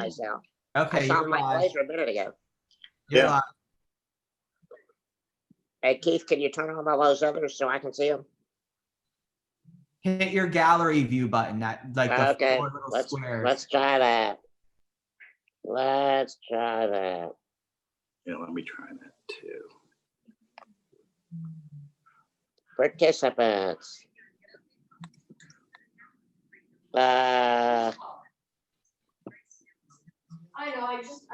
myself. Okay, I saw you're Mike live. Glazer a minute ago. You're Yeah. live. Hey, Keith, can you turn on all those others so I can see them? Hit your gallery view button, that like the Okay, 4 little let's squares. try that. Let's try that. Yeah, let me try that too. Participants. I know, I just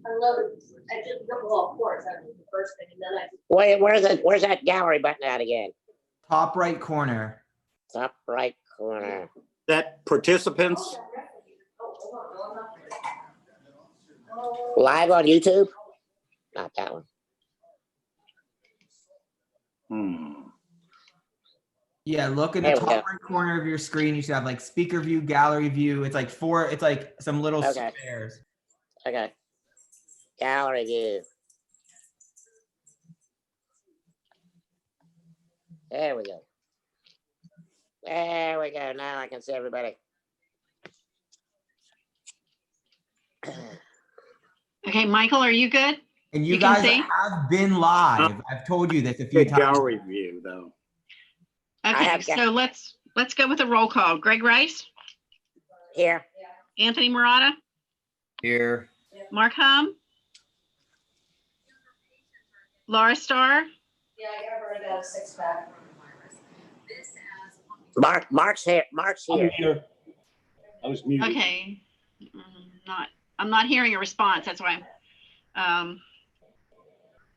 unloaded, I just double all fours, that was the first thing, and then I. Where's that gallery button at again? Top right corner. Top right corner. That participants, Live on YouTube? Not that one. Yeah, look in the There we top go. right corner of your screen. You should have like speaker view, gallery view. It's like it's like some little Okay. squares. Okay. Gallery view. There we go. There we go. Now I can see everybody. Okay, Michael, are you good? And you can guys see? have been live. I've told you this a few good times. gallery view though. Okay, have got- so let's go with a roll call. Greg Rice, Here. Anthony Murata, Here. Mark Hum, Laura Starr, Yeah, I already got a 6-pack. Mark's here. Mark's here. here. I was muted. okay. I'm not hearing a response, that's why.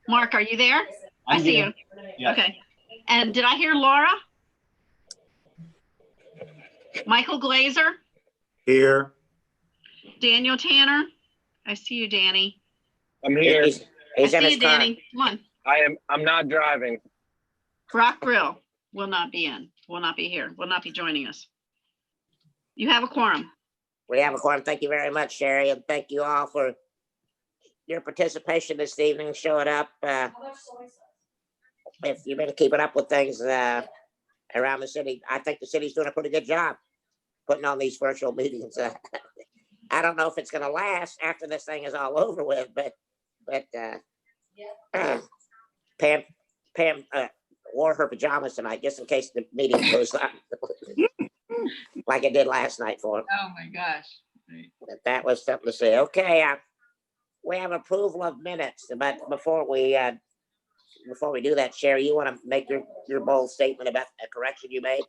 Mark, are you there? I see you. Yes. Okay, and did I hear Laura? Michael Glazer, Here. Daniel Tanner, I see you, Danny. I'm here. He's I in see his you, car. Danny, come on. I'm not driving. Brock Brill will not be here, will not be joining us. You have a quorum. We have a quorum. Thank you very much, Sherry, and thank you all for your participation this evening, showing up. If you've been keeping up with things around the city, I think the city's doing a pretty good job putting on these virtual meetings. I don't know if it's going to last after this thing is all over with, but Pam wore her pajamas tonight just in case the meeting goes on, like it did last night for him. Oh, my gosh. That was something to see. Okay, we have approval of minutes, but before we do that, Sherry, you want to make your bold statement about a correction you made?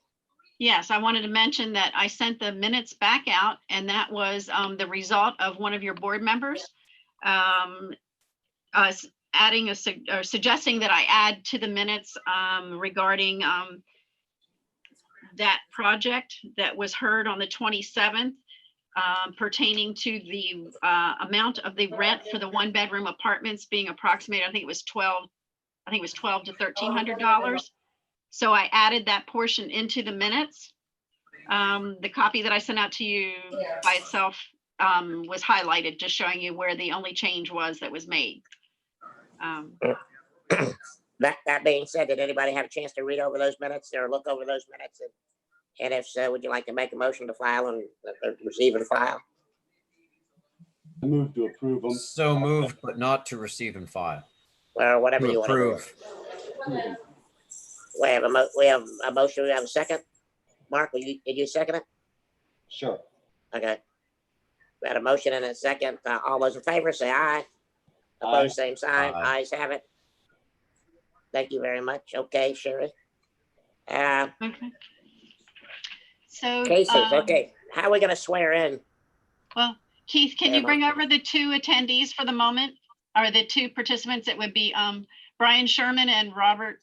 Yes, I wanted to mention that I sent the minutes back out, and that was the result of one of your board members adding or suggesting that I add to the minutes regarding that project that was heard on the 27th pertaining to the amount of the rent for the 1-bedroom apartments being approximated, I think it was $12 to $1,300. So I added that portion into the minutes. The copy that I sent out to you by itself was highlighted, just showing you where the only change was that was made. That being said, did anybody have a chance to read over those minutes or look over those minutes? And if so, would you like to make a motion to file and receive and file? I move to approve them. So moved, but not to receive and file. Or whatever To you want to do. approve. We have a motion. We have a second. Mark, did you second it? Sure. Okay. We had a motion and a second. All those in favor say aye. Opposed, same sign. Aye. Ayes have it. Thank you very much. Okay, Sherry. Okay. So Cases. Okay. How are we going to swear in? well, Keith, can you bring over the 2 attendees for the moment, or the 2 participants? It would be Brian Sherman and Robert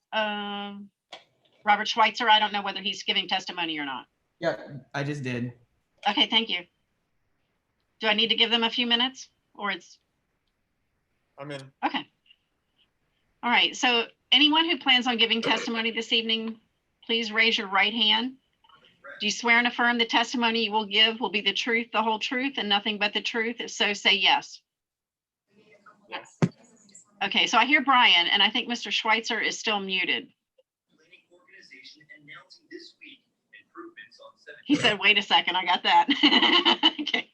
Schweitzer. I don't know whether he's giving testimony or not. Yeah, I just did. Okay, thank you. Do I need to give them a few minutes, or it's? I'm in. Okay. All right, so anyone who plans on giving testimony this evening, please raise your right hand. Do you swear and affirm the testimony you will give will be the truth, the whole truth, and nothing but the truth? If so, say yes. Yes. Okay, so I hear Brian, and I think Mr. Schweitzer is still muted. Organization announcing this week improvements on He said, wait a second, I got that. Okay.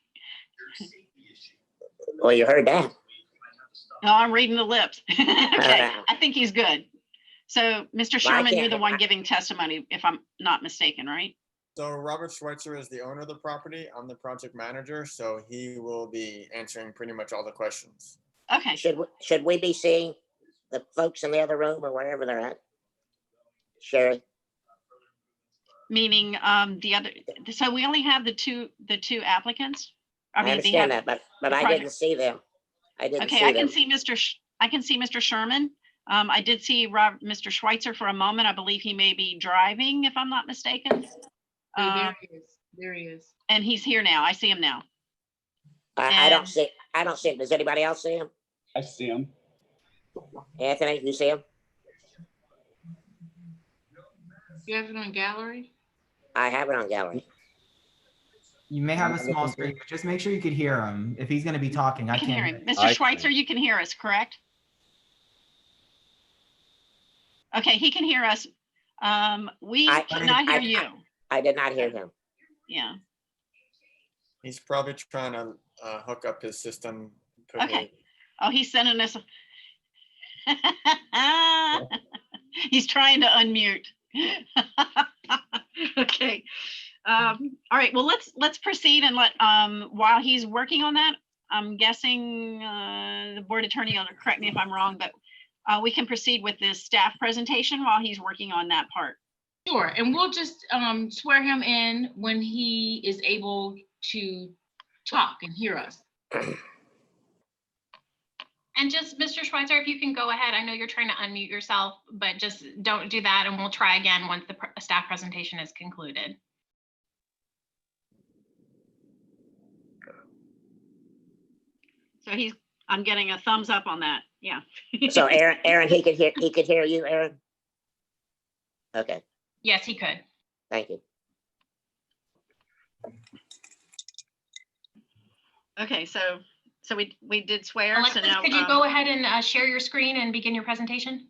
Well, you heard that. No, I'm reading the lips. Okay, right. I think he's good. So, Mr. Well, I Sherman, you're can't- the one giving testimony, if I'm not mistaken, right? So Robert Schweitzer is the owner of the property. I'm the project manager, so he will be answering pretty much all the questions. Okay, Should we be seeing the folks in the other room or wherever they're at? Sherry, meaning the other, so we only have the two applicants? I mean, they understand have- that, but I project- didn't see them. I didn't Okay, see I them. can see Mr. Sherman. I did see Mr. Schweitzer for a moment. I believe he may be driving, if I'm not mistaken. There he is. There he is. And he's here now. I see him now. I don't and- see, I don't see him. Does anybody else see him? I see him. Anthony, you see him? You have it on gallery? I have it on gallery. You may have a small screen, but just make sure you could hear him. If he's gonna be talking, I I can hear can't. him. I Mr. can. Schweitzer, you can hear us, correct? Okay, he can hear us. We I- cannot hear I- you. I did not hear him. Yeah. He's probably trying to hook up his system. put Okay. Oh, he's sending us. He's trying to unmute. Okay. All right. Well, let's proceed and let while he's working on that, I'm guessing the board attorney will correct me if I'm wrong, but we can proceed with this staff presentation while he's working on that part. Sure, and we'll just swear him in when he is able to talk and hear us. And just, Mr. Schweitzer, if you can go ahead, I know you're trying to unmute yourself, but just don't do that and we'll try again once the staff presentation is concluded. So I'm getting a thumbs up on that. Yeah. So Aaron, he could hear you, Aaron? Okay, Yes, he could. thank you. Okay, so we did swear. Alexis, So now, could you go ahead and share your screen and begin your presentation?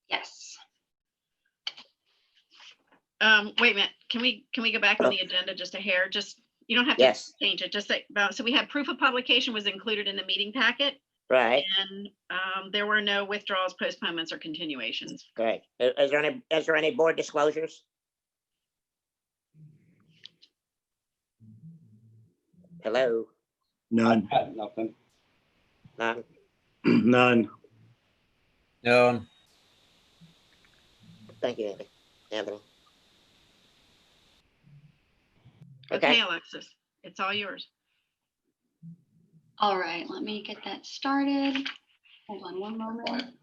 Yes. wait a minute, can we go back on the agenda just a hair? Just, you don't have to Yes, change it, just say, so we had proof of publication was included in the meeting packet, right, and there were no withdrawals, postponements, or continuations. great. Is there any board disclosures? Hello, None. Nothing. none? None. No, Thank you, Anthony. Okay, Okay, Alexis, it's all yours. All right, let me get that started. Hold on one moment.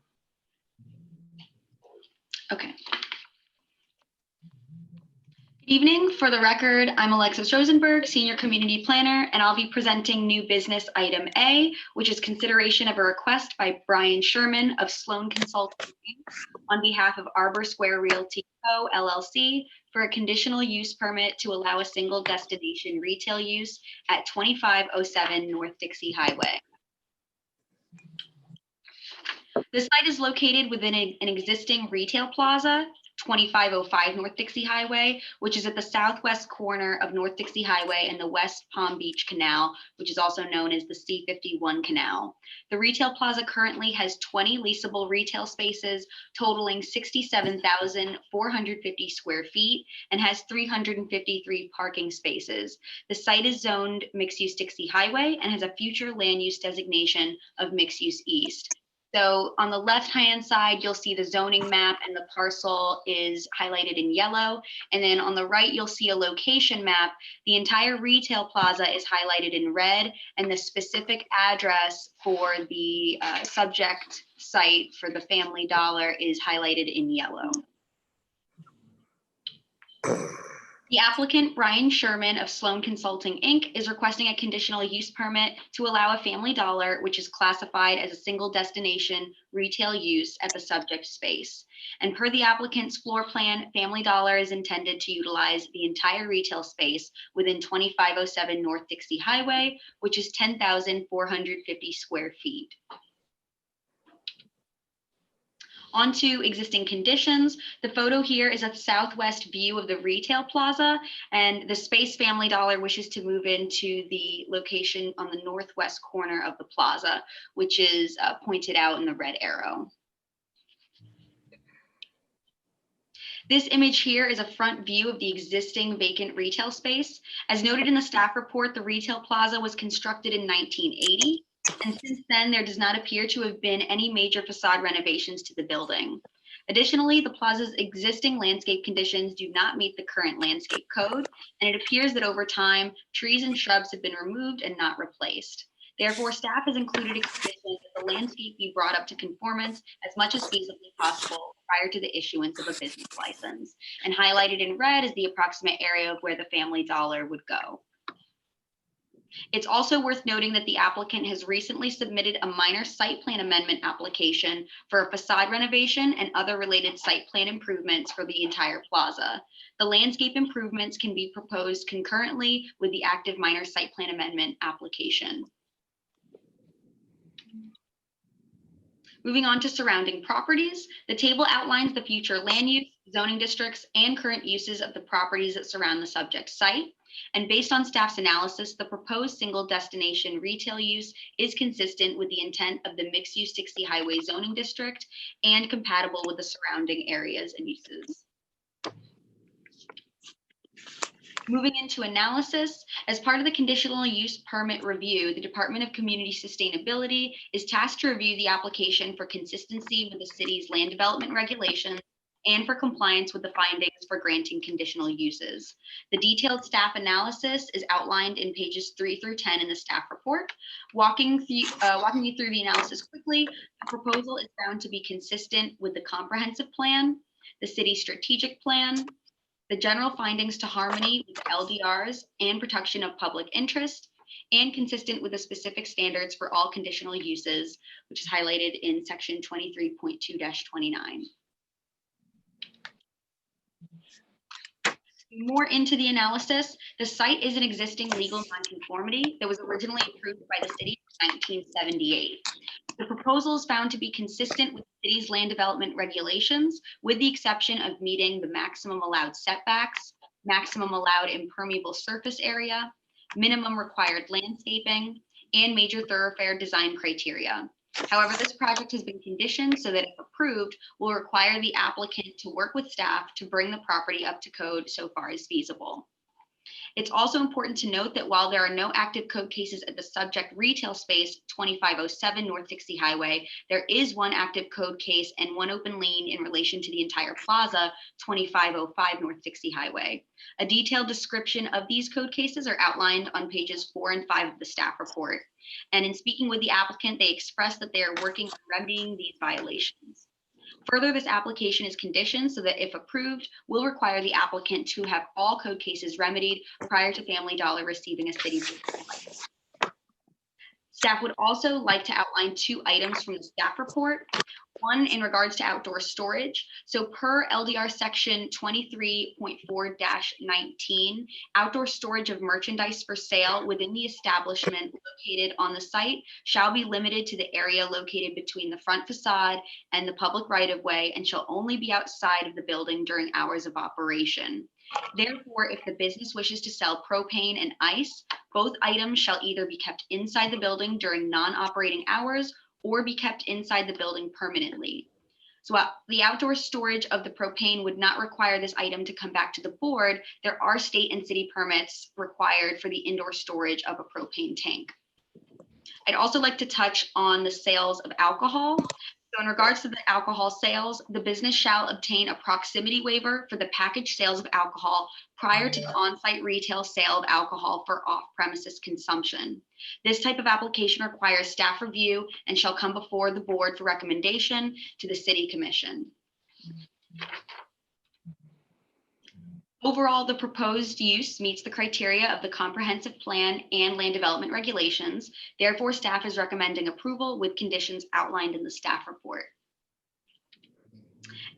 Okay. Good evening. For the record, I'm Alexis Rosenberg, Senior Community Planner, and I'll be presenting new business item A, which is consideration of a request by Brian Sherman of Sloan Consulting Inc. on behalf of Arbor Square Realty Co. LLC for a conditional use permit to allow a single destination retail use at 2507 North Dixie Highway. The site is located within an existing retail plaza, 2505 North Dixie Highway, which is at the southwest corner of North Dixie Highway and the West Palm Beach Canal, which is also known as the C51 Canal. The retail plaza currently has 20 leasable retail spaces totaling 67,450 square feet and has 353 parking spaces. The site is zoned mixed-use Dixie Highway and has a future land use designation of mixed-use East. So on the left-hand side, you'll see the zoning map and the parcel is highlighted in yellow. And then on the right, you'll see a location map. The entire retail plaza is highlighted in red, and the specific address for the subject site for the Family Dollar is highlighted in yellow. The applicant, Brian Sherman of Sloan Consulting Inc., is requesting a conditional use permit to allow a Family Dollar, which is classified as a single destination retail use at the subject space. And per the applicant's floor plan, Family Dollar is intended to utilize the entire retail space within 2507 North Dixie Highway, which is 10,450 square feet. Onto existing conditions. The photo here is a southwest view of the retail plaza, and the space Family Dollar wishes to move into the location on the northwest corner of the plaza, which is pointed out in the red arrow. This image here is a front view of the existing vacant retail space. As noted in the staff report, the retail plaza was constructed in 1980. And since then, there does not appear to have been any major facade renovations to the building. Additionally, the plaza's existing landscape conditions do not meet the current landscape code, and it appears that over time, trees and shrubs have been removed and not replaced. Therefore, staff has included a condition that the landscape be brought up to conformance as much as feasibly possible prior to the issuance of a business license. And highlighted in red is the approximate area of where the Family Dollar would go. It's also worth noting that the applicant has recently submitted a minor site plan amendment application for a facade renovation and other related site plan improvements for the entire plaza. The landscape improvements can be proposed concurrently with the active minor site plan amendment application. Moving on to surrounding properties, the table outlines the future land use, zoning districts, and current uses of the properties that surround the subject site. And based on staff's analysis, the proposed single destination retail use is consistent with the intent of the mixed-use Dixie Highway zoning district and compatible with the surrounding areas and uses. Moving into analysis, as part of the conditional use permit review, the Department of Community Sustainability is tasked to review the application for consistency with the city's land development regulations and for compliance with the findings for granting conditional uses. The detailed staff analysis is outlined in pages 3 through 10 in the staff report. Walking you through the analysis quickly, the proposal is found to be consistent with the comprehensive plan, the city's strategic plan, the general findings to harmony with LDRs and protection of public interest, and consistent with the specific standards for all conditional uses, which is highlighted in section 23.2-29. More into the analysis, the site is an existing legal nonconformity that was originally approved by the city in 1978. The proposal is found to be consistent with the city's land development regulations, with the exception of meeting the maximum allowed setbacks, maximum allowed impermeable surface area, minimum required landscaping, and major thoroughfare design criteria. However, this project has been conditioned so that if approved, will require the applicant to work with staff to bring the property up to code so far as feasible. It's also important to note that while there are no active code cases at the subject retail space, 2507 North Dixie Highway, there is one active code case and one open lien in relation to the entire plaza, 2505 North Dixie Highway. A detailed description of these code cases are outlined on pages 4 and 5 of the staff report. And in speaking with the applicant, they expressed that they are working on remedying these violations. Further, this application is conditioned so that if approved, will require the applicant to have all code cases remedied prior to Family Dollar receiving a city license. Staff would also like to outline 2 items from the staff report. One in regards to outdoor storage. So per LDR section 23.4-19, outdoor storage of merchandise for sale within the establishment located on the site shall be limited to the area located between the front facade and the public right-of-way and shall only be outside of the building during hours of operation. Therefore, if the business wishes to sell propane and ice, both items shall either be kept inside the building during non-operating hours or be kept inside the building permanently. So the outdoor storage of the propane would not require this item to come back to the board. There are state and city permits required for the indoor storage of a propane tank. I'd also like to touch on the sales of alcohol. So in regards to the alcohol sales, the business shall obtain a proximity waiver for the packaged sales of alcohol prior to the on-site retail sale of alcohol for off-premises consumption. This type of application requires staff review and shall come before the board for recommendation to the City Commission. Overall, the proposed use meets the criteria of the comprehensive plan and land development regulations. Therefore, staff is recommending approval with conditions outlined in the staff report.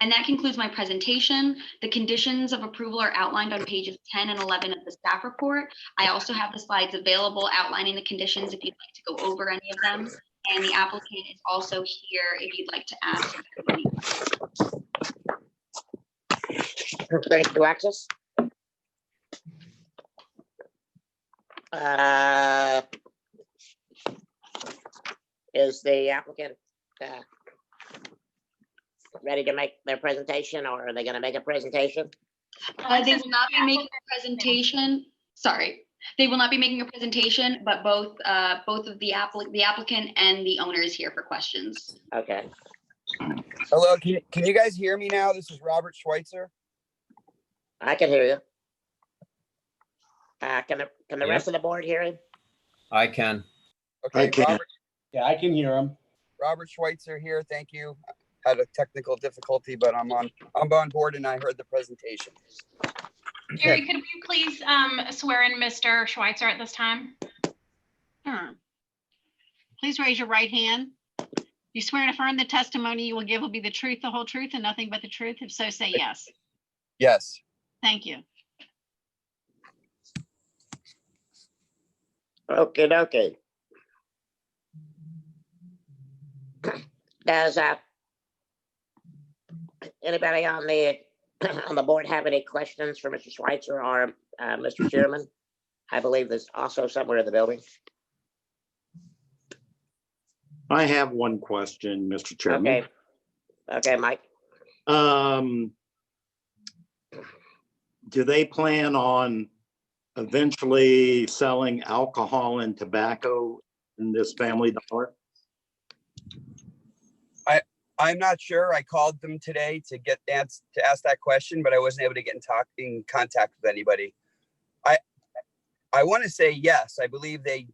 And that concludes my presentation. The conditions of approval are outlined on pages 10 and 11 of the staff report. I also have the slides available outlining the conditions if you'd like to go over any of them. And the applicant is also here if you'd like to ask. Thank you, Alexis. Is the applicant ready to make their presentation, or are they going to make a presentation? They will not be making a presentation. Sorry, they will not be making a presentation, but both of the applicant and the owner is here for questions. Okay. Hello, can you guys hear me now? This is Robert Schweitzer. I can hear you. Can the Yep. rest of the board hear him? I can. Okay, I can. Robert, Yeah, I can hear him. Robert Schweitzer here. Thank you. Had a technical difficulty, but I'm on board and I heard the presentation. Jerry, could you please swear in Mr. Schweitzer at this time? Sure. Please raise your right hand. You swear and affirm the testimony you will give will be the truth, the whole truth, and nothing but the truth? If so, say yes. Yes. Thank you. Okay, okay. Does anybody on the board have any questions for Mr. Schweitzer or Mr. Chairman? I believe there's also somewhere in the building. I have one question, Mr. Chairman. Okay. Okay, Mike. Do they plan on eventually selling alcohol and tobacco in this Family Dollar? I'm not sure. I called them today to ask that question, but I wasn't able to get in contact with anybody. I want to say yes. I believe they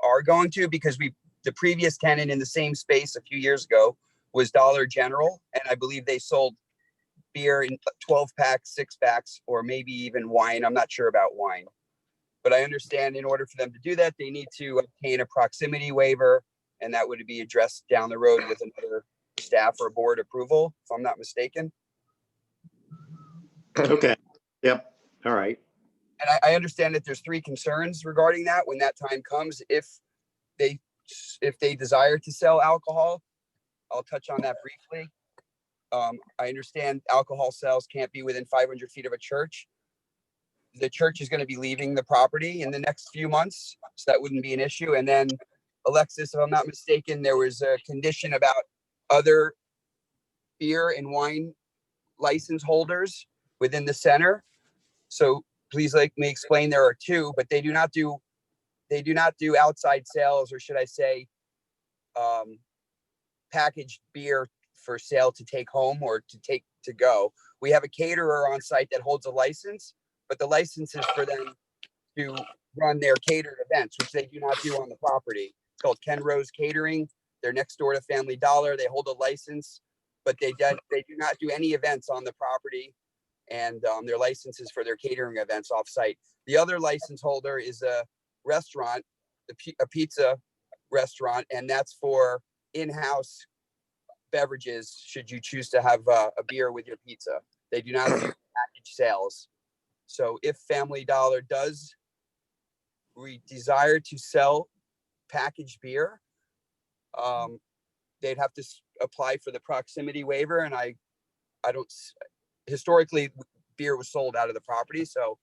are going to, because the previous tenant in the same space a few years ago was Dollar General, and I believe they sold beer in 12 packs, 6 packs, or maybe even wine. I'm not sure about wine, but I understand in order for them to do that, they need to obtain a proximity waiver, and that would be addressed down the road with another staff or board approval, if I'm not mistaken. Okay. Yep. All right. And I understand that there's 3 concerns regarding that when that time comes. If they desire to sell alcohol, I'll touch on that briefly. I understand alcohol sales can't be within 500 feet of a church. The church is going to be leaving the property in the next few months, so that wouldn't be an issue. And then, Alexis, if I'm not mistaken, there was a condition about other beer and wine license holders within the center. So please let me explain. There are 2, but they do not do outside sales, or should I say, packaged beer for sale to take home or to go. We have a caterer on site that holds a license, but the license is for them to run their catered events, which they do not do on the property. It's called Ken Rose Catering. They're next door to Family Dollar. They hold a license, but they do not do any events on the property, and their licenses for their catering events off-site. The other license holder is a restaurant, a pizza restaurant, and that's for in-house beverages should you choose to have a beer with your pizza. They do not do package sales. So if Family Dollar does desire to sell packaged beer, they'd have to apply for the proximity waiver. And I don't, historically, beer was sold out of the property, so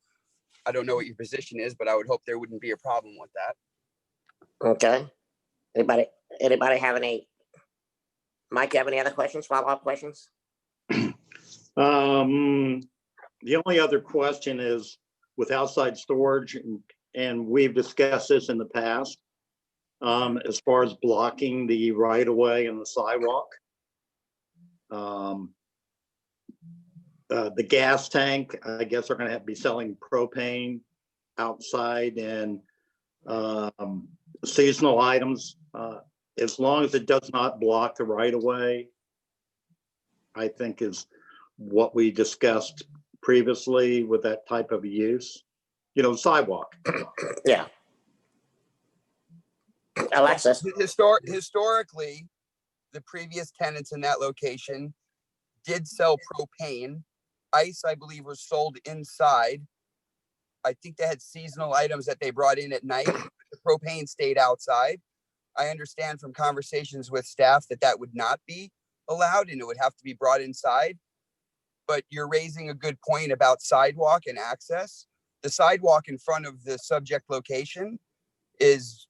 I don't know what your position is, but I would hope there wouldn't be a problem with that. Okay. Anybody have any? Mike, you have any other questions, follow-up questions? The only other question is with outside storage, and we've discussed this in the past, as far as blocking the right-of-way and the sidewalk. The gas tank, I guess they're going to have to be selling propane outside, and seasonal items, as long as it does not block the right-of-way, I think is what we discussed previously with that type of use, sidewalk. Yeah. Alexis. Historically, the previous tenants in that location did sell propane. Ice, I believe, was sold inside. I think they had seasonal items that they brought in at night. The propane stayed outside. I understand from conversations with staff that that would not be allowed and it would have to be brought inside. But you're raising a good point about sidewalk and access. The sidewalk in front of the subject location is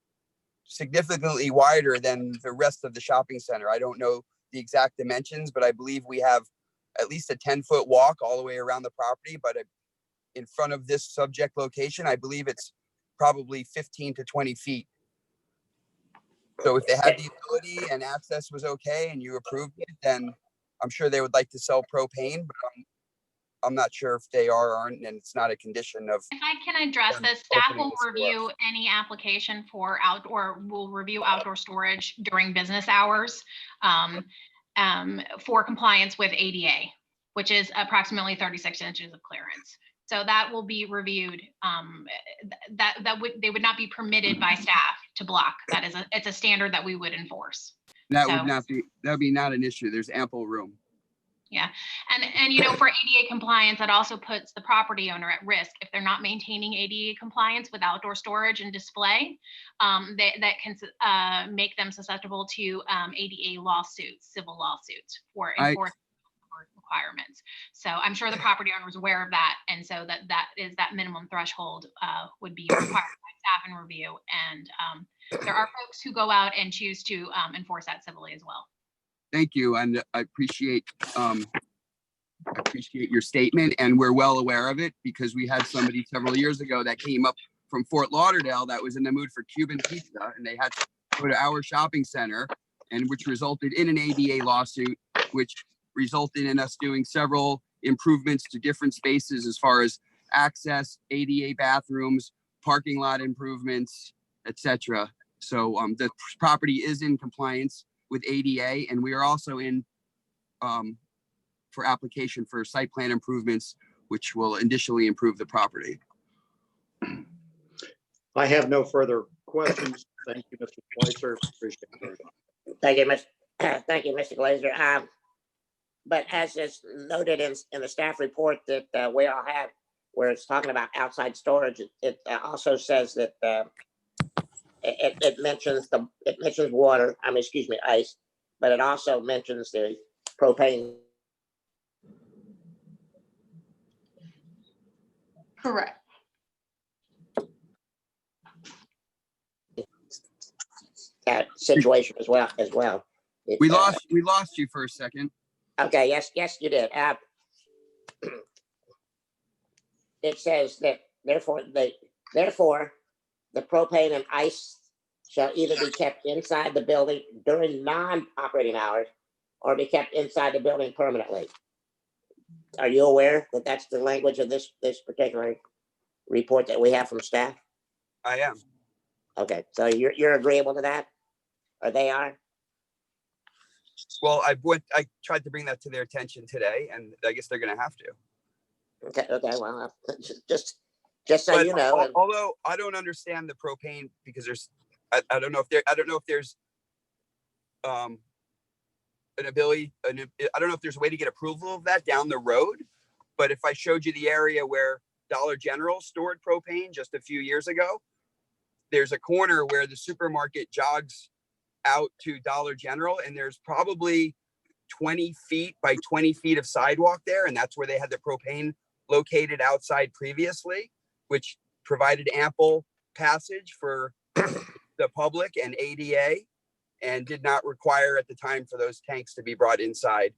significantly wider than the rest of the shopping center. I don't know the exact dimensions, but I believe we have at least a 10-foot walk all the way around the property. But in front of this subject location, I believe it's probably 15 to 20 feet. So if they had the ability and access was okay and you approved it, then I'm sure they would like to sell propane, but I'm not sure if they are or aren't, and it's not a condition of. If I can address them this, staff opening will the store. review any application for will review outdoor storage during business hours for compliance with ADA, which is approximately 36 inches of clearance. So that will be reviewed. They would not be permitted by staff to block. It's a standard that we would enforce. That would be not an issue. There's ample room. Yeah, and you know, for ADA compliance, that also puts the property owner at risk if they're not maintaining ADA compliance with outdoor storage and display. That can make them susceptible to ADA lawsuits, civil lawsuits for enforcement requirements. So I'm sure the property owner is aware of that, and so that minimum threshold would be required by staff and review. And there are folks who go out and choose to enforce that civilly as well. Thank you, and I appreciate your statement, and we're well aware of it because we had somebody several years ago that came up from Fort Lauderdale that was in the mood for Cuban pizza, and they had to go to our shopping center, and which resulted in an ADA lawsuit, which resulted in us doing several improvements to different spaces as far as access, ADA bathrooms, parking lot improvements, etc. So the property is in compliance with ADA, and we are also in for application for site plan improvements, which will initially improve the property. I have no further questions. Thank you, Mr. Schweitzer. Appreciate it very much. Thank you, Mr. Glazer. But as is noted in the staff report that we all have, where it's talking about outside storage, it also says that it mentions water. Ice, but it also mentions the propane. Correct. That situation as well. We lost you for a second. Okay. Yes, you did. It says that therefore the propane and ice shall either be kept inside the building during non-operating hours or be kept inside the building permanently. Are you aware that that's the language of this particular report that we have from staff? I am. Okay, so you're agreeable to that? Or they are? Well, I tried to bring that to their attention today, and I guess they're going to have to. Okay. Well, just so you know. Although I don't understand the propane because I don't know if there's an ability. I don't know if there's a way to get approval of that down the road. But if I showed you the area where Dollar General stored propane just a few years ago, there's a corner where the supermarket jogs out to Dollar General, and there's probably 20 feet by 20 feet of sidewalk there, and that's where they had the propane located outside previously, which provided ample passage for the public and ADA, and did not require at the time for those tanks to be brought inside.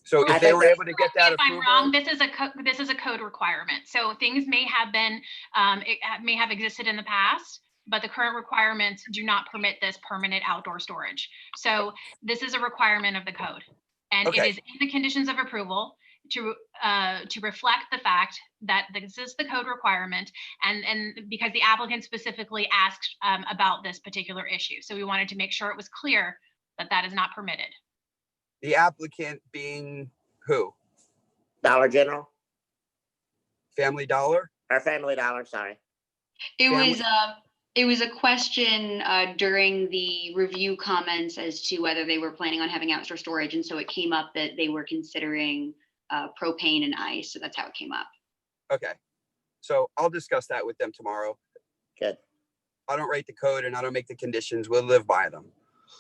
So if they were able to get that approval, if I'm wrong, this is a code requirement. So things may have been, may have existed in the past, but the current requirements do not permit this permanent outdoor storage. So this is a requirement of the code, and Okay. it is in the conditions of approval to reflect the fact that this is the code requirement, and because the applicant specifically asked about this particular issue. So we wanted to make sure it was clear that that is not permitted. the applicant being who? Dollar General Family Dollar? or Family Dollar, sorry. It was a question during the review comments as to whether they were planning on having outdoor storage, and so it came up that they were considering propane and ice, so that's how it came up. Okay. So I'll discuss that with them tomorrow. Good. I don't write the code and I don't make the conditions. We'll live by them.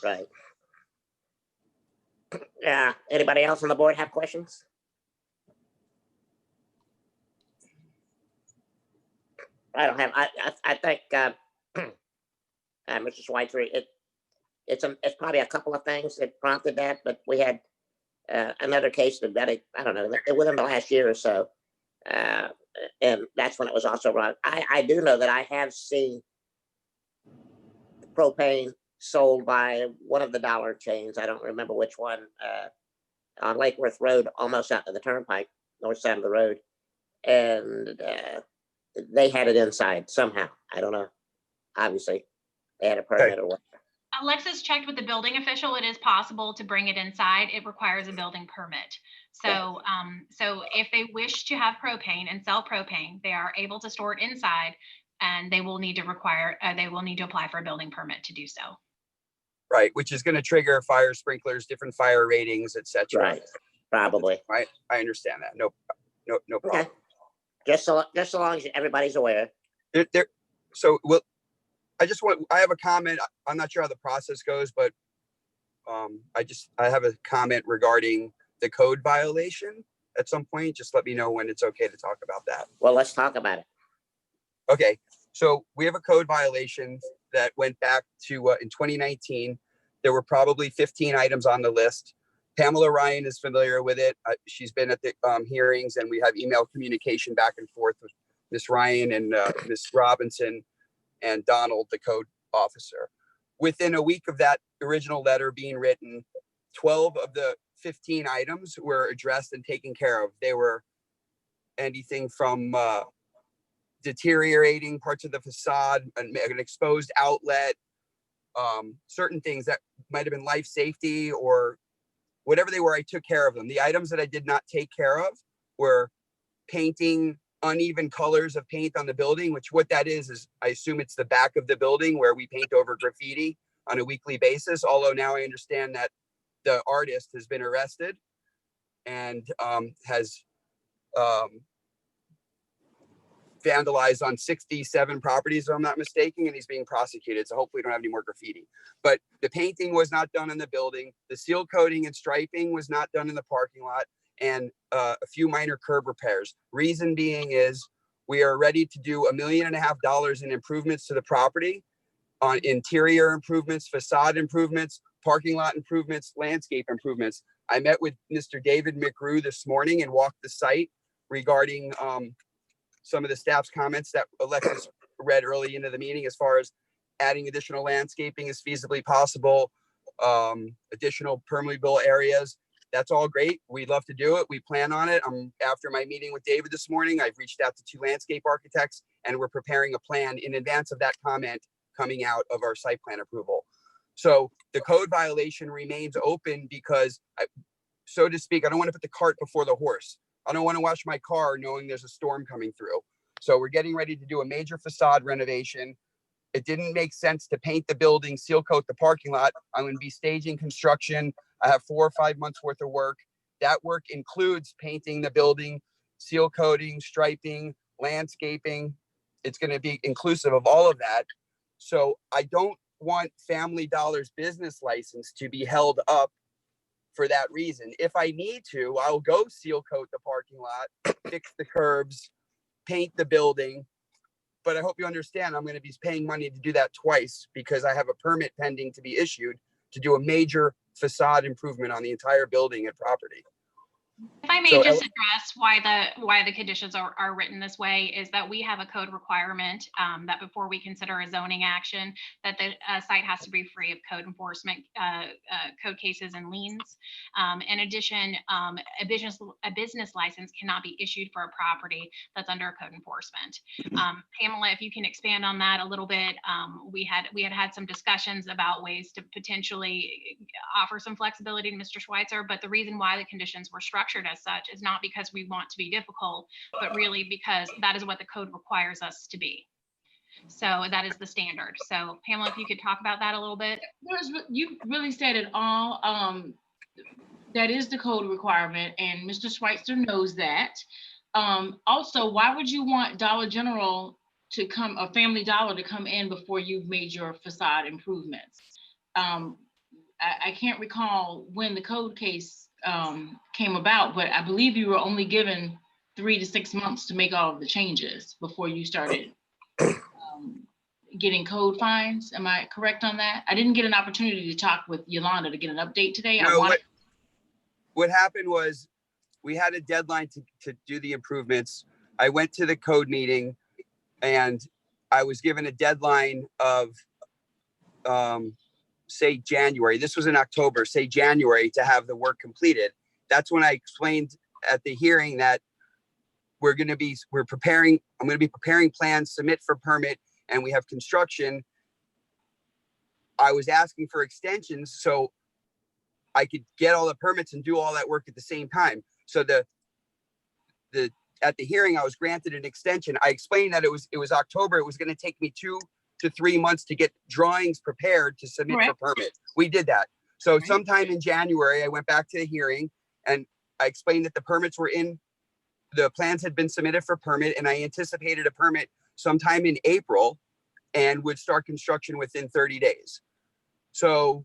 Right. Yeah. Anybody else on the board have questions? I don't have. I think Mr. Schweitzer, it's probably a couple of things that prompted that, but we had another case that I don't know, within the last year or so, and that's when it was also wrong. I do know that I have seen propane sold by one of the dollar chains. I don't remember which one, on Lake Worth Road, almost out to the turnpike, north side of the road, and they had it inside somehow. I don't know. Obviously, they had a permit or what. Alexis checked with the building official. It is possible to bring it inside. It requires a building permit. So, so if they wish to have propane and sell propane, they are able to store it inside, and they will need to apply for a building permit to do so. Right, which is going to trigger fire sprinklers, different fire ratings, etc. Right, probably. Right, I understand that. No problem. Okay. Just so long as everybody's aware. So I have a comment. I'm not sure how the process goes, but I have a comment regarding the code violation at some point. Just let me know when it's okay to talk about that. Well, let's talk about it. Okay, so we have a code violation that went back to in 2019. There were probably 15 items on the list. Pamela Ryan is familiar with it. She's been at the hearings, and we have email communication back and forth with Ms. Ryan and Ms. Robinson and Donald, the code officer. Within a week of that original letter being written, 12 of the 15 items were addressed and taken care of. They were anything from deteriorating parts of the facade, an exposed outlet, certain things that might have been life safety or whatever they were, I took care of them. The items that I did not take care of were painting uneven colors of paint on the building, which what that is I assume it's the back of the building where we paint over graffiti on a weekly basis. Although now I understand that the artist has been arrested and has vandalized on 67 properties, if I'm not mistaken, and he's being prosecuted. So hopefully we don't have any more graffiti. But the painting was not done in the building. The seal coating and striping was not done in the parking lot, and a few minor curb repairs. Reason being is we are ready to do $1.5 million in improvements to the property on interior improvements, facade improvements, parking lot improvements, landscape improvements. I met with Mr. David McGrew this morning and walked the site regarding some of the staff's comments that Alexis read early into the meeting as far as adding additional landscaping is feasibly possible, additional permeable areas. That's all great. We'd love to do it. We plan on it. After my meeting with David this morning, I've reached out to 2 landscape architects, and we're preparing a plan in advance of that comment coming out of our site plan approval. So the code violation remains open because, so to speak, I don't want to put the cart before the horse. I don't want to wash my car knowing there's a storm coming through. So we're getting ready to do a major facade renovation. It didn't make sense to paint the building, seal coat the parking lot. I'm going to be staging construction. I have 4 or 5 months worth of work. That work includes painting the building, seal coating, striping, landscaping. It's going to be inclusive of all of that. So I don't want Family Dollar's business license to be held up for that reason. If I need to, I'll go seal coat the parking lot, fix the curbs, paint the building. But I hope you understand I'm going to be paying money to do that twice because I have a permit pending to be issued to do a major facade improvement on the entire building and property. If I may just address why the conditions are written this way is that we have a code requirement that before we consider a zoning action, that the site has to be free of code enforcement, code cases and liens. In addition, a business license cannot be issued for a property that's under code enforcement. Pamela, if you can expand on that a little bit, we had some discussions about ways to potentially offer some flexibility to Mr. Schweitzer, but the reason why the conditions were structured as such is not because we want to be difficult, but really because that is what the code requires us to be. So that is the standard. So Pamela, if you could talk about that a little bit. You really said it all. That is the code requirement, and Mr. Schweitzer knows that. Also, why would you want Dollar General to come, a Family Dollar to come in before you've made your facade improvements. I can't recall when the code case came about, but I believe you were only given 3 to 6 months to make all of the changes before you started getting code fines. Am I correct on that? I didn't get an opportunity to talk with Yolanda to get an update today. No, what happened was we had a deadline to do the improvements. I went to the code meeting and I was given a deadline of say January. This was in October, say January, to have the work completed. That's when I explained at the hearing that I'm going to be preparing plans, submit for permit, and we have construction. I was asking for extensions so I could get all the permits and do all that work at the same time. So at the hearing, I was granted an extension. I explained that it was October. It was going to take me 2 to 3 months to get drawings prepared to submit for permit. We did that. So sometime in January, I went back to the hearing and I explained that the permits were in, the plans had been submitted for permit, and I anticipated a permit sometime in April and would start construction within 30 days. So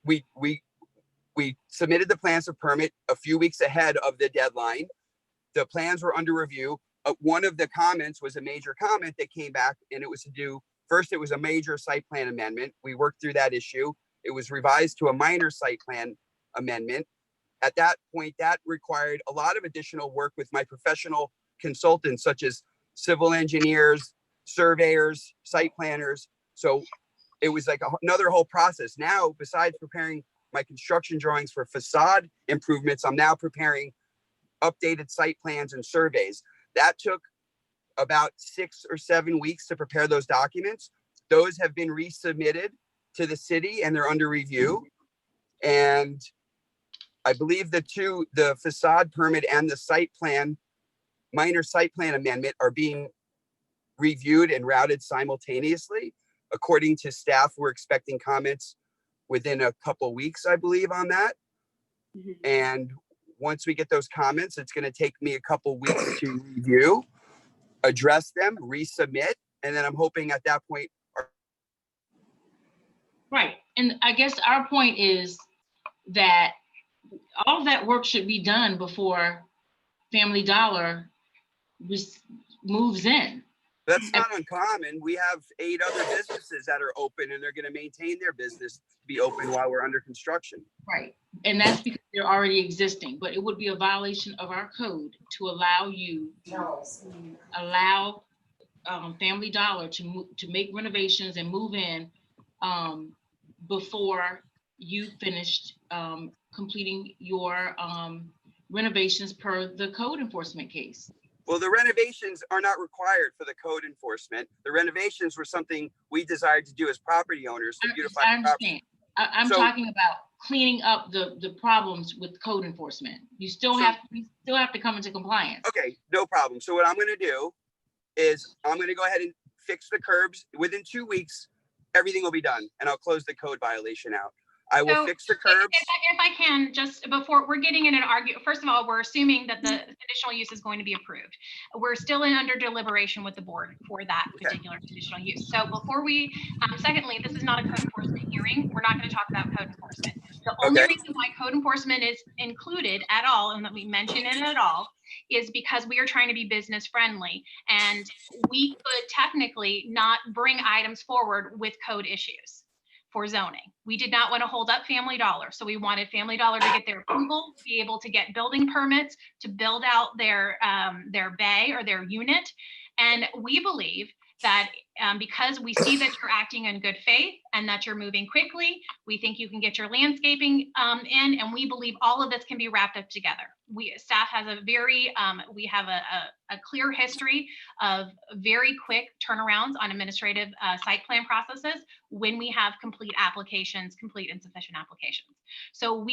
we submitted the plans for permit a few weeks ahead of the deadline. The plans were under review. One of the comments was a major comment that came back, and it was to do, first, it was a major site plan amendment. We worked through that issue. It was revised to a minor site plan amendment. At that point, that required a lot of additional work with my professional consultants, such as civil engineers, surveyors, site planners. So it was like another whole process. Now, besides preparing my construction drawings for facade improvements, I'm now preparing updated site plans and surveys. That took about 6 or 7 weeks to prepare those documents. Those have been resubmitted to the city and they're under review. And I believe the facade permit and the site plan, minor site plan amendment, are being reviewed and routed simultaneously. According to staff, we're expecting comments within a couple weeks, I believe, on that. And once we get those comments, it's going to take me a couple weeks to review, address them, resubmit, and then I'm hoping at that point. Right. And I guess our point is that all of that work should be done before Family Dollar moves in. That's not uncommon. We have 8 other businesses that are open and they're going to maintain their business to be open while we're under construction. Right. And that's because they're already existing, but it would be a violation of our code to allow you, allow Family Dollar to make renovations and move in before you finished completing your renovations per the code enforcement case. Well, the renovations are not required for the code enforcement. The renovations were something we desired to do as property owners to beautify the property. I'm talking about cleaning up the problems with code enforcement. You still have to come into compliance. Okay, no problem. So what I'm going to do is I'm going to go ahead and fix the curbs. Within 2 weeks, everything will be done, and I'll close the code violation out. I will fix the curbs. If I can, just before we're getting in an argument, first of all, we're assuming that the conditional use is going to be approved. We're still under deliberation with the board for that particular conditional use. So before we, secondly, this is not a code enforcement hearing. We're not going to talk about code enforcement. The only reason why code enforcement is included at all, and that we mention it at all, is because we are trying to be business friendly, and we could technically not bring items forward with code issues for zoning. We did not want to hold up Family Dollar. So we wanted Family Dollar to get their approval, be able to get building permits to build out their bay or their unit. And we believe that because we see that you're acting in good faith and that you're moving quickly, we think you can get your landscaping in, and we believe all of this can be wrapped up together. Staff has a very, we have a clear history of very quick turnarounds on administrative site plan processes when we have complete applications, complete and sufficient applications. So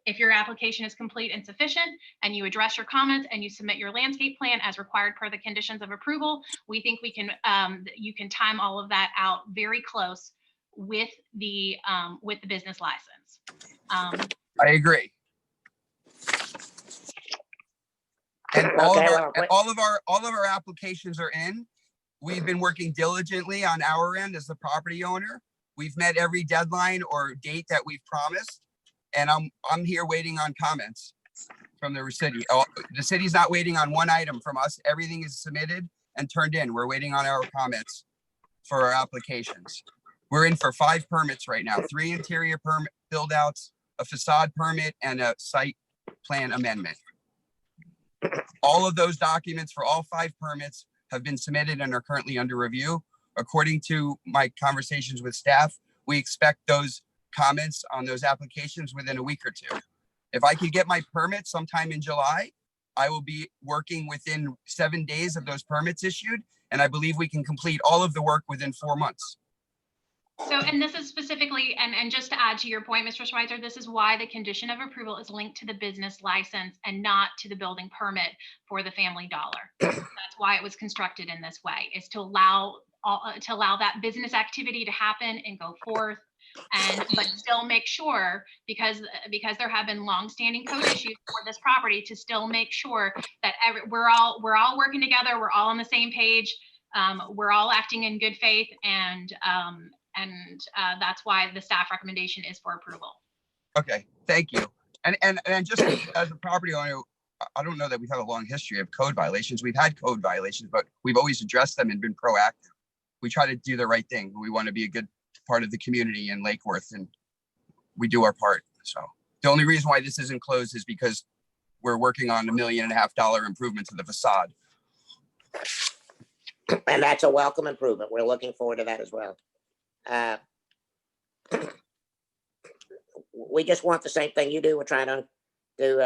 if your application is complete and sufficient and you address your comments and you submit your landscape plan as required per the conditions of approval, we think we can, you can time all of that out very close with the business license. I agree. And all Okay, of well, all of our applications are in. We've been working diligently on our end as the property owner. We've met every deadline or date that we've promised. And I'm here waiting on comments from the city. Oh, the city's not waiting on one item from us. Everything is submitted and turned in. We're waiting on our comments for our applications. We're in for 5 permits right now, 3 interior permit build outs, a facade permit, and a site plan amendment. All of those documents for all 5 permits have been submitted and are currently under review. According to my conversations with staff, we expect those comments on those applications within a week or 2. If I could get my permit sometime in July, I will be working within 7 days of those permits issued. And I believe we can complete all of the work within 4 months. So, and this is specifically, and just to add to your point, Mr. Schweitzer, this is why the condition of approval is linked to the business license and not to the building permit for the Family Dollar. That's why it was constructed in this way, is to allow that business activity to happen and go forth, but still make sure, because there have been longstanding code issues for this property, to still make sure that we're all working together, we're all on the same page, we're all acting in good faith, and that's why the staff recommendation is for approval. Okay, thank you. And just as a property owner, I don't know that we've had a long history of code violations. We've had code violations, but we've always addressed them and been proactive. We try to do the right thing. We want to be a good part of the community in Lake Worth, and we do our part. So the only reason why this isn't closed is because we're working on $1.5 million improvement to the facade. And that's a welcome improvement. We're looking forward to that as well. We just want the same thing you do. We're trying to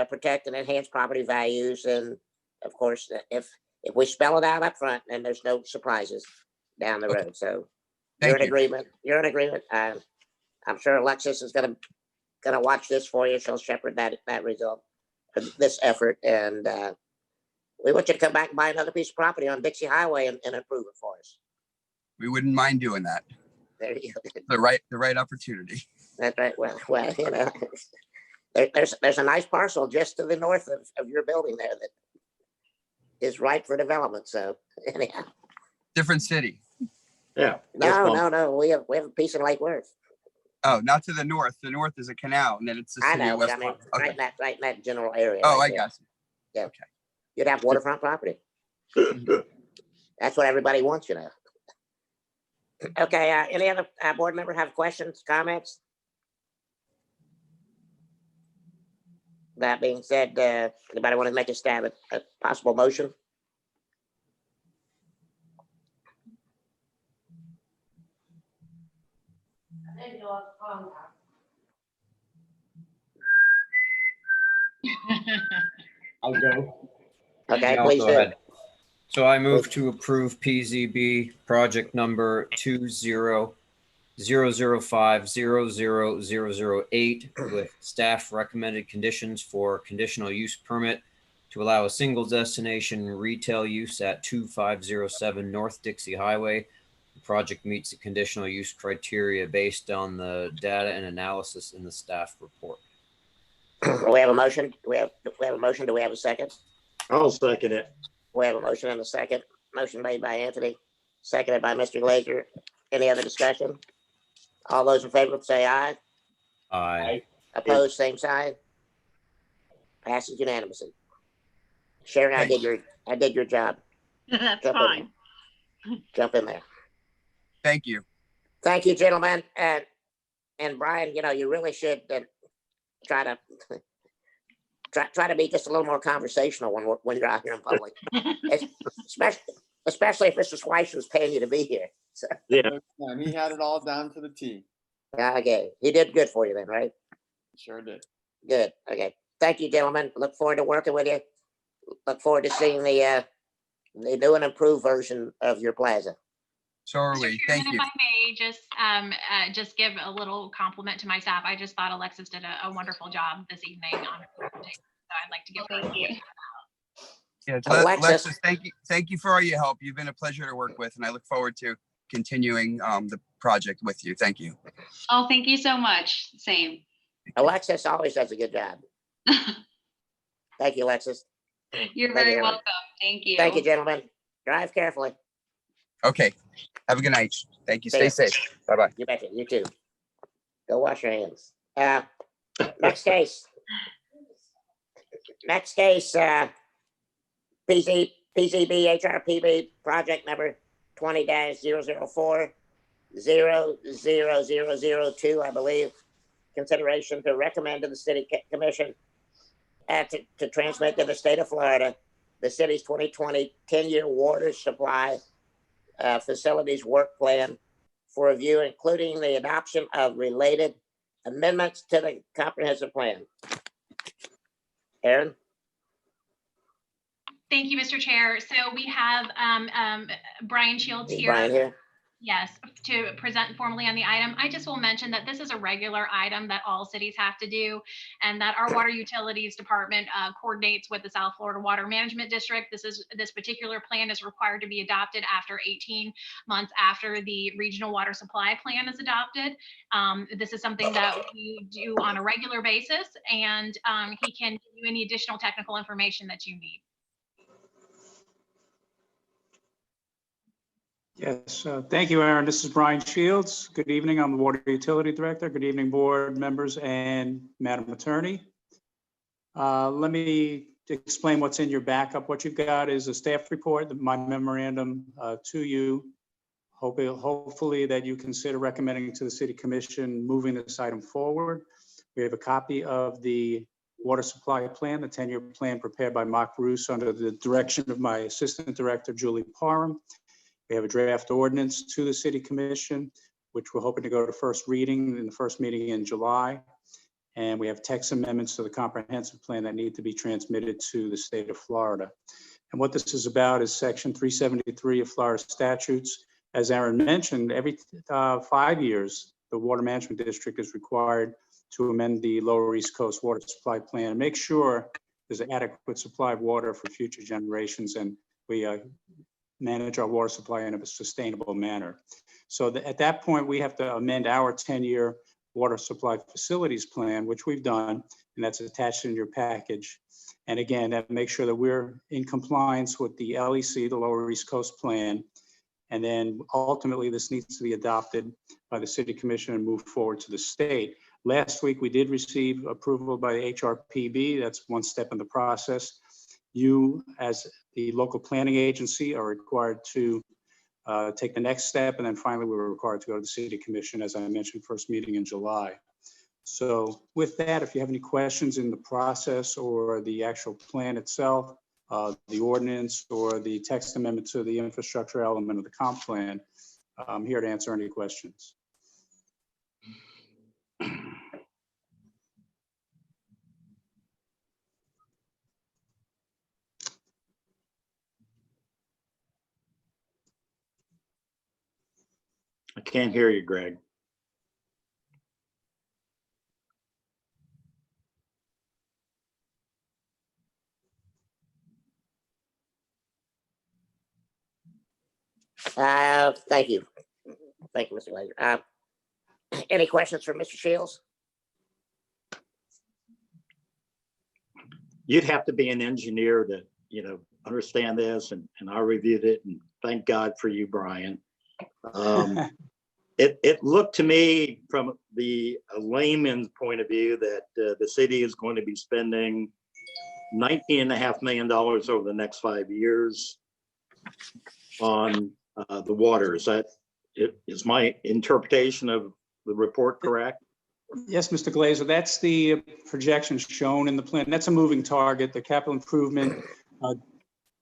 protect and enhance property values. And of course, if we spell it out up front, then there's no surprises down the road. So you're in agreement. You're in agreement. I'm sure Alexis is gonna watch this for you. She'll shepherd that result, this effort. And we want you to come back and buy another piece of property on Dixie Highway and improve it for us. We wouldn't mind doing that. There you go. The right opportunity. That's right. Well, you know, there's a nice parcel just to the north of your building there that is ripe for development. So anyhow. Different city. Yeah. No. We have a piece in Lake Worth. Oh, not to the north. The north is a canal, and then it's the I city know, of but West I mean, Point. right in that general area. Oh, right I there. got you. Yeah. Okay. You'd have waterfront property. That's what everybody wants, you know. Okay, any other board member have questions, comments? That being said, anybody want to make a stab at a possible motion? I'll go. Okay, I'll please go do. ahead. So I move to approve PZB project number 2000500008 with staff recommended conditions for conditional use permit to allow a single destination retail use at 2507 North Dixie Highway. The project meets the conditional use criteria based on the data and analysis in the staff report. We have a motion. Do we have a motion? Do we have a second? I'll second it. We have a motion and a second. Motion made by Anthony, seconded by Mr. Glazer. Any other discussion? All those in favor say aye. Aye. Opposed, same sign. Passes unanimously. Sharon, I did your job. That's Jump in fine. Jump in there. Thank you. Thank you, gentlemen. And Brian, you know, you really should try to be just a little more conversational when you're out here in public, especially if Mr. Schweitzer was paying you to be here. So, Yeah. And he had it all down to the T. okay, he did good for you then, right? Sure did. Good. Okay. Thank you, gentlemen. Look forward to working with you. Look forward to seeing the new and improved version of your plaza. So are Mr. we. Chairman, Thank you. if I may just give a little compliment to my staff. I just thought Alexis did a wonderful job this evening on her presentation. So I'd like to give her a Thank you. Yeah, Alexis. Alexis, thank you for all your help. You've been a pleasure to work with, and I look forward to continuing the project with you. Thank you. Oh, thank you so much. Same. Alexis always does a good job. Thank you, Alexis. You're Thank you very very much. welcome. Thank you. Thank you, gentlemen. Drive carefully. Okay. Have a good night. Thank you. See Stay ya. safe. Bye-bye. You betcha. You too. Go wash your hands. Next case. Next case, PZB HRPB project number 20-004-00002, I believe. Consideration to recommend to the city commission to transmit to the state of Florida the city's 2020 10-year water supply facilities work plan for review, including the adoption of related amendments to the comprehensive plan. Aaron? Thank you, Mr. Chair. So we have Brian Shields Is here. Brian here? Yes, to present formally on the item. I just will mention that this is a regular item that all cities have to do, and that our water utilities department coordinates with the South Florida Water Management District. This particular plan is required to be adopted after 18 months after the regional water supply plan is adopted. This is something that we do on a regular basis, and he can give you any additional technical information that you need. Yes, thank you, Aaron. This is Brian Shields. Good evening. I'm the Water Utility Director. Good evening, board members and Madam Attorney. Let me explain what's in your backup. What you've got is a staff report, my memorandum to you. Hopefully that you consider recommending to the City Commission moving this item forward. We have a copy of the water supply plan, the 10-year plan prepared by Mark Bruce under the direction of my Assistant Director, Julie Parham. We have a draft ordinance to the City Commission, which we're hoping to go to first reading in the first meeting in July. And we have text amendments to the comprehensive plan that need to be transmitted to the state of Florida. And what this is about is section 373 of Florida statutes. As Aaron mentioned, every 5 years, the Water Management District is required to amend the Lower East Coast Water Supply Plan and make sure there's an adequate supply of water for future generations. And we manage our water supply in a sustainable manner. So at that point, we have to amend our 10-year water supply facilities plan, which we've done, and that's attached in your package. And again, that makes sure that we're in compliance with the LEC, the Lower East Coast Plan. And then ultimately, this needs to be adopted by the City Commission and move forward to the state. Last week, we did receive approval by the HRPB. That's one step in the process. You, as the local planning agency, are required to take the next step. And then finally, we were required to go to the City Commission, as I mentioned, first meeting in July. So with that, if you have any questions in the process or the actual plan itself, the ordinance or the text amendment to the infrastructure element of the comp plan, I'm here to answer any questions. I can't hear you, Greg. Thank you. Thank you, Mr. Glazer. Any questions for Mr. Shields? You'd have to be an engineer to, understand this, and I reviewed it, and thank God for you, Brian. It looked to me from the layman's point of view that the city is going to be spending $19.5 million over the next 5 years on the water. Is my interpretation of the report correct? Yes, Mr. Glazer, that's the projection shown in the plan. That's a moving target. The capital improvement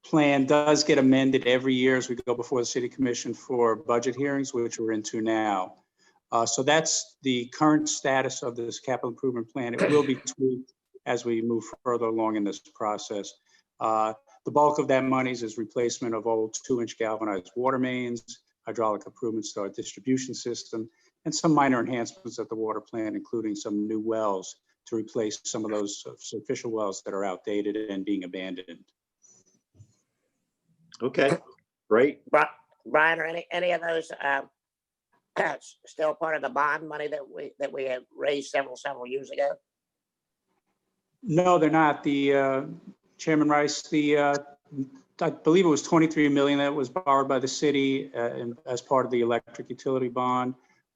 plan does get amended every year as we go before the City Commission for budget hearings, which we're into now. So that's the current status of this capital improvement plan. It will be tweaked as we move further along in this process. The bulk of that money is replacement of old 2-inch galvanized water mains, hydraulic improvements to our distribution system, and some minor enhancements at the water plant, including some new wells to replace some of those superficial wells that are outdated and being abandoned. Okay, great. Brian, are any of those still part of the bond money that we have raised several years ago? No, they're not. The Chairman Rice, I believe it was 23 million that was borrowed by the city as part of the electric utility bond.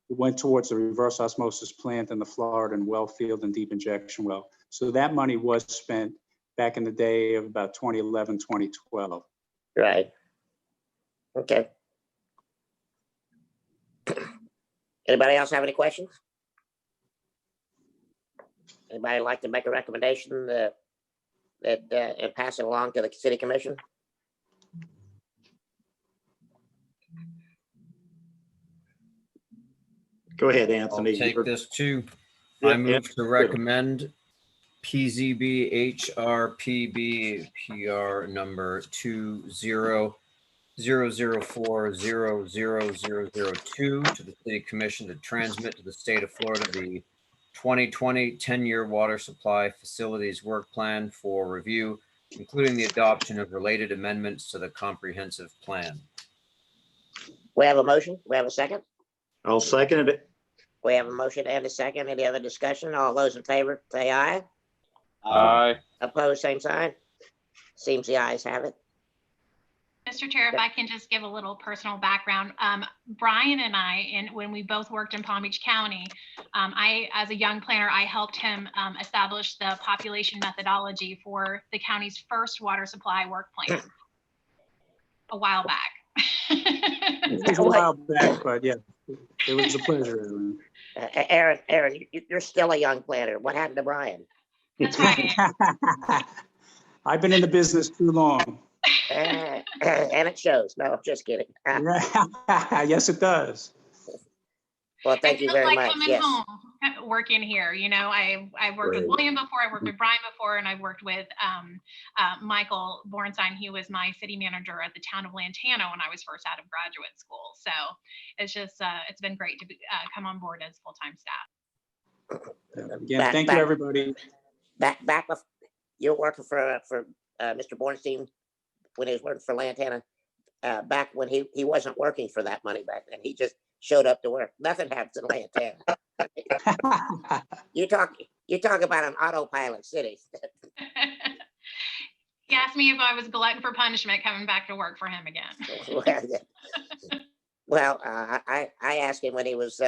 It went towards the reverse osmosis plant in the Florida and well field and deep injection well. So that money was spent back in the day of about 2011, 2012. Right. Okay. Anybody else have any questions? Anybody like to make a recommendation and pass it along to the city commission? Go ahead, I'll Anthony. take this too. Yeah, I move yeah. to recommend PZB HRPB PR number 2000400002 to the City Commission to transmit to the state of Florida the 2020 10-year water supply facilities work plan for review, including the adoption of related amendments to the comprehensive plan. We have a motion. We have a second. I'll second it. We have a motion and a second. Any other discussion? All those in favor, say aye. Aye. Opposed, same sign. Seems the ayes have it. Mr. Chair, if I can just give a little personal background. Brian and I, when we both worked in Palm Beach County, as a young planner, I helped him establish the population methodology for the county's first water supply work plan a while back. It was a while back, but yeah, it was a pleasure. Aaron, you're still a young planner. What happened to Brian? That's right. I've been in the business too long. And it shows. No, I'm just kidding. Yes, it does. Well, thank you very much. Coming Yes. home, working here, I've worked with William before, I worked with Brian before, and I've worked with Michael Bornstein. He was my city manager at the town of Lantana when I was first out of graduate school. So it's just it's been great to come on board as full-time staff. Again, thank you, everybody. Back you're working for Mr. Bornstein when he was working for Lantana. Back when he wasn't working for that money back then, he just showed up to work. Nothing happens in Lantana. You talk about an autopilot city. He asked me if I was glutton for punishment coming back to work for him again. Well, I asked him when he was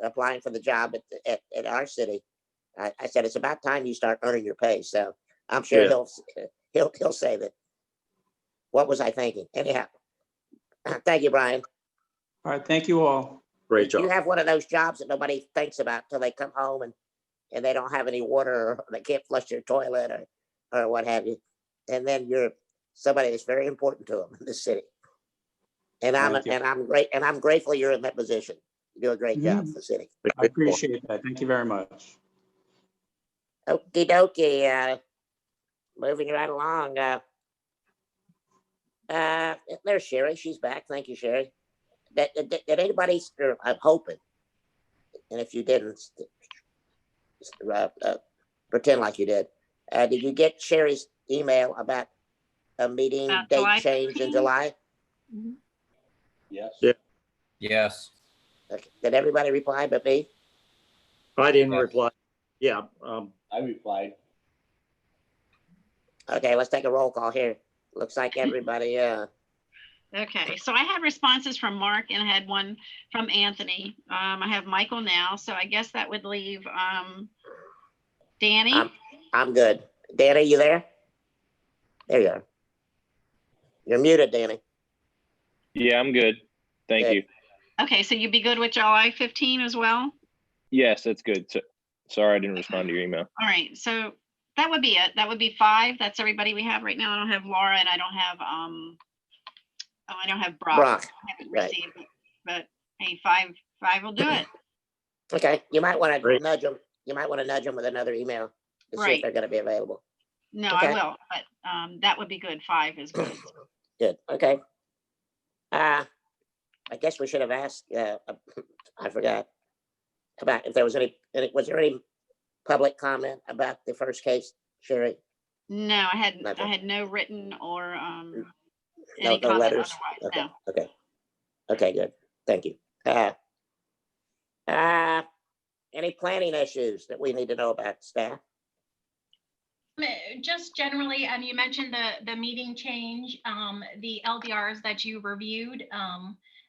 applying for the job at our city. I said, it's about time you start earning your pay. So I'm sure he'll say that. What was I thinking? Anyhow, thank you, Brian. All right, thank you all. Great job. You have one of those jobs that nobody thinks about till they come home and they don't have any water or they can't flush their toilet or what have you. And then you're somebody that's very important to them in the city. And I'm grateful you're in that position. You do a great job for the city. I appreciate that. Thank you very much. Okie dokie. Moving right along. There's Sherry. She's back. Thank you, Sherry. Did anybody, I'm hoping, and if you didn't, pretend like you did. Did you get Sherry's email about a meeting date July change in July? Yes. Yeah. Yes. Okay. Did everybody reply but me? I didn't Yes. reply. Yeah. I replied. Okay, let's take a roll call here. Looks like everybody, Okay, so I had responses from Mark and I had one from Anthony. I have Michael now, so I guess that would leave Danny. I'm good. Danny, you there? There you are. You're muted, Danny. Yeah, I'm good. Thank Good. you. Okay, so you'd be good with July 15 as well? Yes, that's good. So, sorry, I didn't respond to your email. All right, so that would be it. That would be 5. That's everybody we have right now. I don't have Laura and I don't have I don't have Brock. Brock, I haven't right. received it, but hey, 5 will do it. Okay, you might want to Great. nudge them. You might want to nudge them with another email to see if Right. they're going to be available. No, Okay. I will, but that would be good. 5 is good. Good. Okay. I guess we should have asked. I forgot about if there was any. Was there any public comment about the first case, Sherry? No, I had Nothing. no written or No, any no comment letters. otherwise. Okay. No. Okay. Okay. Good. Thank you. Any planning issues that we need to know about, staff? Just generally, and you mentioned the meeting change, the LDRs that you reviewed,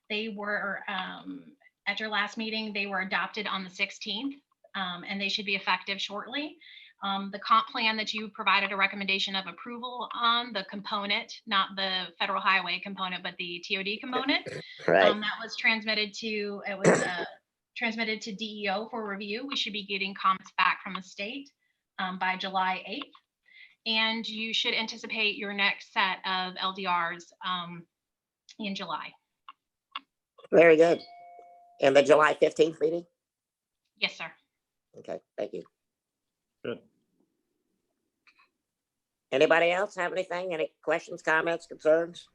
they were, at your last meeting, they were adopted on the 16th, and they should be effective shortly. The comp plan that you provided a recommendation of approval on, the component, not the federal highway component, but the TOD component, Right. that was transmitted to, it was transmitted to DEO for review. We should be getting comments back from the state by July 8th. And you should anticipate your next set of LDRs in July. Very good. And the July 15th meeting? Yes, sir. Okay, thank you. Good. Anybody else have anything? Any questions, comments, concerns?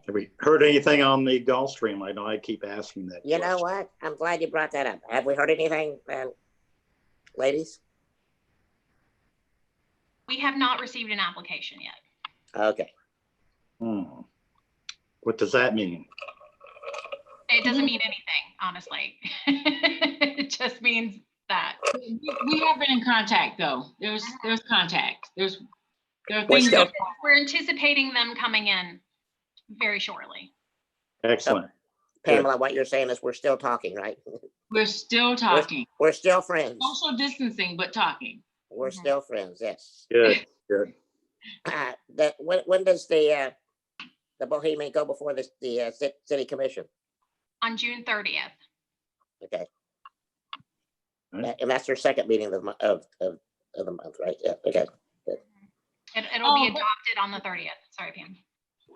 Have we heard anything on the Gulfstream? I know I keep asking that. You know question. what? I'm glad you brought that up. Have we heard anything, ladies? We have not received an application yet. Okay. What does that mean? It doesn't mean anything, honestly. It just means that. We have been in contact though. There's contact. There are We're things still- that We're anticipating them coming in very shortly. Excellent. Pamela, what you're saying is we're still talking, right? we're still talking. We're still friends. Social distancing, but talking. We're still friends, yes. Good, good. When does the Bohemian go before the city commission? On June 30th. Okay. Right. And that's their second meeting of the month, right? Yeah, okay. It'll be adopted on the 30th. Sorry, Pam.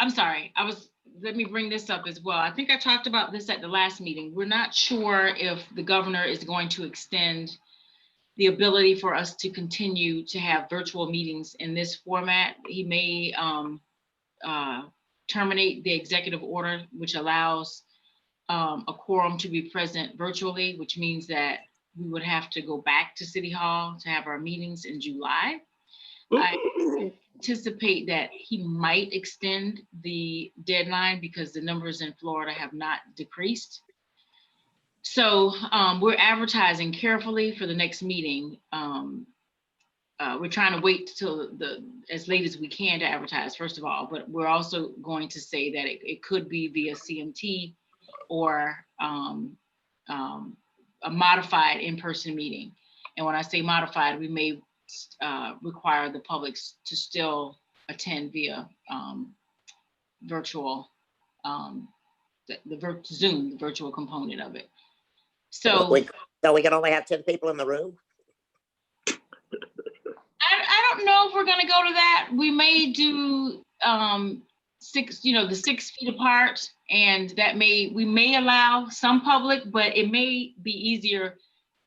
I'm sorry. Let me bring this up as well. I think I talked about this at the last meeting. We're not sure if the governor is going to extend the ability for us to continue to have virtual meetings in this format. He may terminate the executive order, which allows a quorum to be present virtually, which means that we would have to go back to City Hall to have our meetings in July. I anticipate that he might extend the deadline because the numbers in Florida have not decreased. So we're advertising carefully for the next meeting. We're trying to wait till as late as we can to advertise, first of all, but we're also going to say that it could be via CMT or a modified in-person meeting. And when I say modified, we may require the public to still attend via virtual, Zoom, the virtual component of it. So we can only have 10 people in the room? I don't know if we're gonna go to that. We may do the 6 feet apart, and we may allow some public, but it may be easier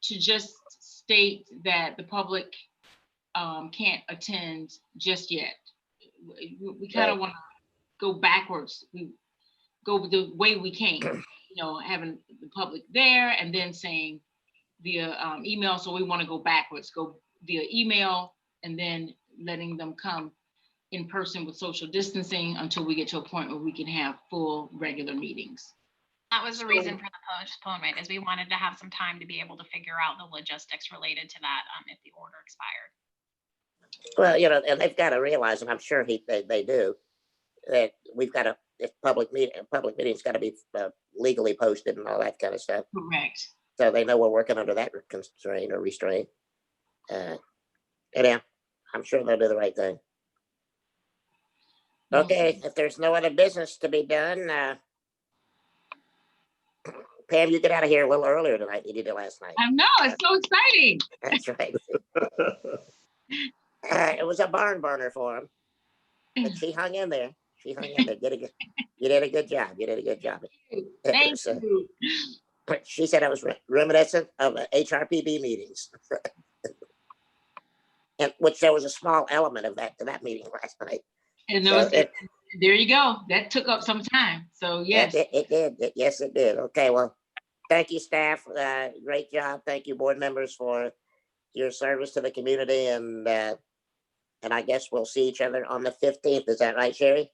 to just state that the public can't attend just yet. We kind of want to go backwards. We go the way we came, having the public there and then saying via email. So we want to go backwards, go via email and then letting them come in person with social distancing until we get to a point where we can have full regular meetings. That was the reason for the postponement, is we wanted to have some time to be able to figure out the logistics related to that if the order expired. Well, and they've got to realize, and I'm sure they do, that we've got public meeting's got to be legally posted and all that kind of stuff. Correct. So they know we're working under that constraint or restraint. Yeah, I'm sure they'll do the right thing. Okay, if there's no other business to be done, Pam, you get out of here a little earlier tonight than you did last night. I know, it's so exciting. That's right. It was a barn burner for him, but she hung in there. You did a good job. You did a good job. Thank you. She said it was reminiscent of HRPB meetings, and which there was a small element of that meeting last night. And there you go. That took up some time. So yes, it did. Yes, it did. Okay, well, thank you, staff. Great job. Thank you, board members, for your service to the community, and I guess we'll see each other on the 15th. Is that right, Sherry?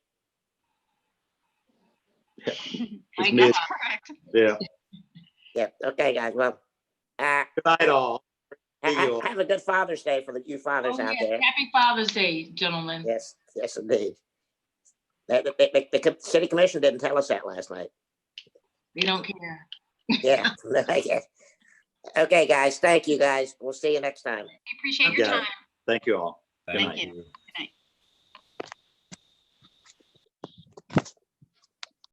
Yeah. Yeah. Okay, guys. Well, Good night, all. See you all. Have a good Father's Day for you fathers Oh, out yes. there. Happy Father's Day, gentlemen. Yes, yes, indeed. The city commission didn't tell us that last night. We don't care. Yeah. Yeah. Okay, guys. Thank you, guys. We'll see you next time. We appreciate your Okay. time. Thank you all. Good Thank night. you.